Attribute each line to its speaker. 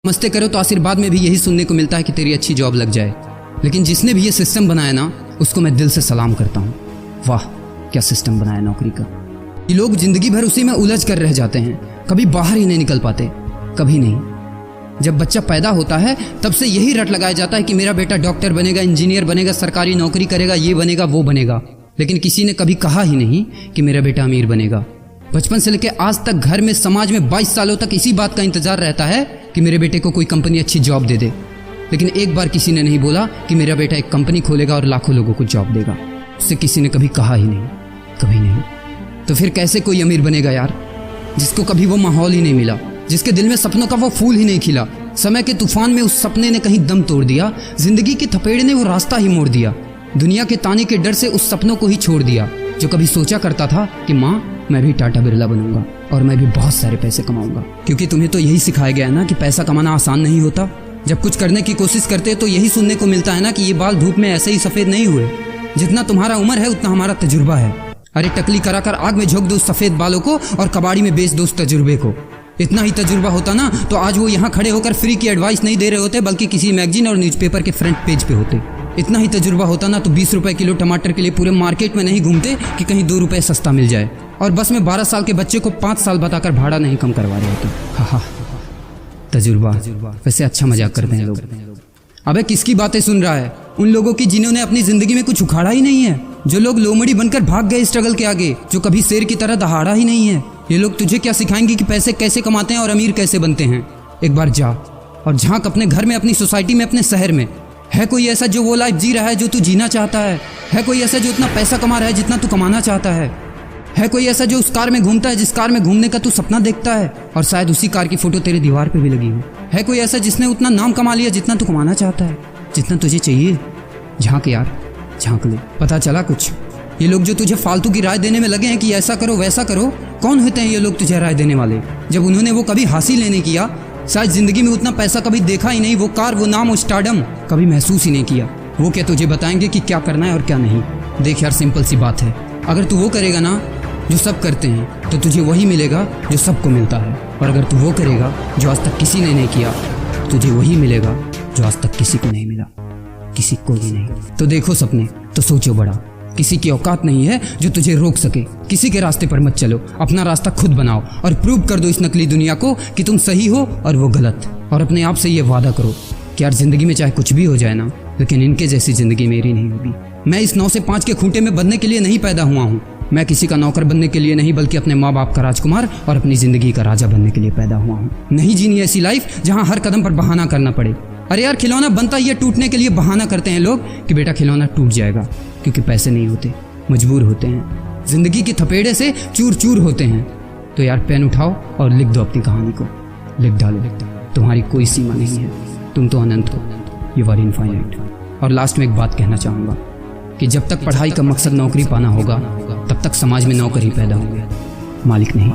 Speaker 1: मस्ते करो तो आशीर्वाद में भी यही सुनने को मिलता है कि तेरी अच्छी जॉब लग जाए। लेकिन जिसने भी ये सिस्टम बनाया ना, उसको मैं दिल से सलाम करता हूँ। वाह क्या सिस्टम बनाया नौकरी का। ये लोग जिंदगी भर उसी में उलझ कर रह जाते हैं, कभी बाहर ही नहीं निकल पाते, कभी नहीं। जब बच्चा पैदा होता है तब से यही रट लगाया जाता है कि मेरा बेटा डॉक्टर बनेगा, इंजीनियर बनेगा, सरकारी नौकरी करेगा, ये बनेगा वो बनेगा। लेकिन किसी ने कभी कहा ही नहीं कि मेरा बेटा अमीर बनेगा। बचपन से लेकर आज तक घर में, समाज में 22 सालों तक इसी बात का इंतजार रहता है कि मेरे बेटे को कोई कंपनी अच्छी जॉब दे दे। लेकिन एक बार किसी ने नहीं बोला कि मेरा बेटा एक कंपनी खोलेगा और लाखों लोगों को जॉब देगा। उससे किसी ने कभी कहा ही नहीं, कभी नहीं। तो फिर कैसे कोई अमीर बनेगा यार, जिसको कभी वो माहौल ही नहीं मिला, जिसके दिल में सपनों का वो फूल ही नहीं खिला। समय के तूफान में उस सपने ने कहीं दम तोड़ दिया, जिंदगी के थपेड़े ने वो रास्ता ही मोड़ दिया, दुनिया के ताने के डर से उस सपनों को ही छोड़ दिया। जो कभी सोचा करता था कि माँ मैं भी टाटा बिरला बनूंगा और मैं भी बहुत सारे पैसे कमाऊंगा। क्योंकि तुम्हें तो यही सिखाया गया है ना कि पैसा कमाना आसान नहीं होता। जब कुछ करने की कोशिश करते तो यही सुनने को मिलता है ना कि ये बाल धूप में ऐसे ही सफेद नहीं हुए, जितना तुम्हारा उम्र है उतना हमारा तजुर्बा है। अरे टकली कराकर आग में झोंक दो उस सफेद बालों को और कबाड़ी में बेच दो उस तजुर्बे को। इतना ही तजुर्बा होता ना तो आज वो यहाँ खड़े होकर फ्री की एडवाइस नहीं दे रहे होते, बल्कि किसी मैगजीन और न्यूज़पेपर के फ्रंट पेज पे होते। इतना ही तजुर्बा होता ना तो 20 रुपए किलो टमाटर के लिए पूरे मार्केट में नहीं घूमते कि कहीं 2 रुपए सस्ता मिल जाए, और बस में 12 साल के बच्चे को 5 साल बताकर भाड़ा नहीं कम करवा रहे होते। हा तजुर्बा। वैसे अच्छा मजाक करते हैं लोग। अबे किसकी बातें सुन रहा है? उन लोगों की जिन्होंने अपनी जिंदगी में कुछ उखाड़ा ही नहीं है, जो लोग लोमड़ी बनकर भाग गए स्ट्रगल के आगे, जो कभी शेर की तरह दहाड़ा ही नहीं है। ये लोग तुझे क्या सिखाएंगे कि पैसे कैसे कमाते हैं और अमीर कैसे बनते हैं। एक बार जा और झांक अपने घर में, अपनी सोसाइटी में, अपने शहर में। है कोई ऐसा जो वो लाइफ जी रहा है जो तू जीना चाहता है? है कोई ऐसा जो उतना पैसा कमा रहा है जितना तू कमाना चाहता है? है कोई ऐसा जो उस कार में घूमता है जिस कार में घूमने का तू सपना देखता है और शायद उसी कार की फोटो तेरे दीवार पे भी लगी हो? है कोई ऐसा जिसने उतना नाम कमा लिया जितना तू कमाना चाहता है, जितना तुझे चाहिए? झांक यार, झांक ले, पता चला कुछ। ये लोग जो तुझे फालतू की राय देने में लगे हैं कि ऐसा करो वैसा करो, कौन होते हैं ये लोग तुझे राय देने वाले, जब उन्होंने वो कभी हासिल ही नहीं किया? शायद जिंदगी में उतना पैसा कभी देखा ही नहीं, वो कार, वो नाम, वो स्टारडम कभी महसूस ही नहीं किया। वो क्या तुझे बताएंगे कि क्या करना है और क्या नहीं? देख यार, सिंपल सी बात है, अगर तू वो करेगा ना जो सब करते हैं तो तुझे वही मिलेगा जो सबको मिलता है, और अगर तू वो करेगा जो आज तक किसी ने नहीं किया, तुझे वही मिलेगा जो आज तक किसी को नहीं मिला, किसी को भी नहीं। तो देखो सपने तो सोचो बड़ा, किसी की औकात नहीं है जो तुझे रोक सके। किसी के रास्ते पर मत चलो, अपना रास्ता खुद बनाओ और प्रूव कर दो इस नकली दुनिया को कि तुम सही हो और वो गलत। और अपने आप से ये वादा करो कि यार जिंदगी में चाहे कुछ भी हो जाए ना, लेकिन इनके जैसी जिंदगी मेरी नहीं होगी। मैं इस 9 से 5 के खूंटे में बंधने के लिए नहीं पैदा हुआ हूँ। मैं किसी का नौकर बनने के लिए नहीं, बल्कि अपने माँ बाप का राजकुमार और अपनी जिंदगी का राजा बनने के लिए पैदा हुआ हूँ। नहीं जीनी ऐसी लाइफ जहाँ हर कदम पर बहाना करना पड़े। अरे यार, खिलौना बनता ही है टूटने के लिए। बहाना करते हैं लोग कि बेटा खिलौना टूट जाएगा, क्योंकि पैसे नहीं होते, मजबूर होते हैं, जिंदगी के थपेड़े से चूर चूर होते हैं। तो यार पेन उठाओ और लिख दो अपनी कहानी को, लिख डालो। तुम्हारी कोई सीमा नहीं है, तुम तो अनंत हो, यू आर इनफाइनाइट। और लास्ट में एक बात कहना चाहूँगा कि जब तक पढ़ाई का मकसद नौकरी पाना होगा, तब तक समाज में नौकर ही पैदा होंगे, मालिक नहीं।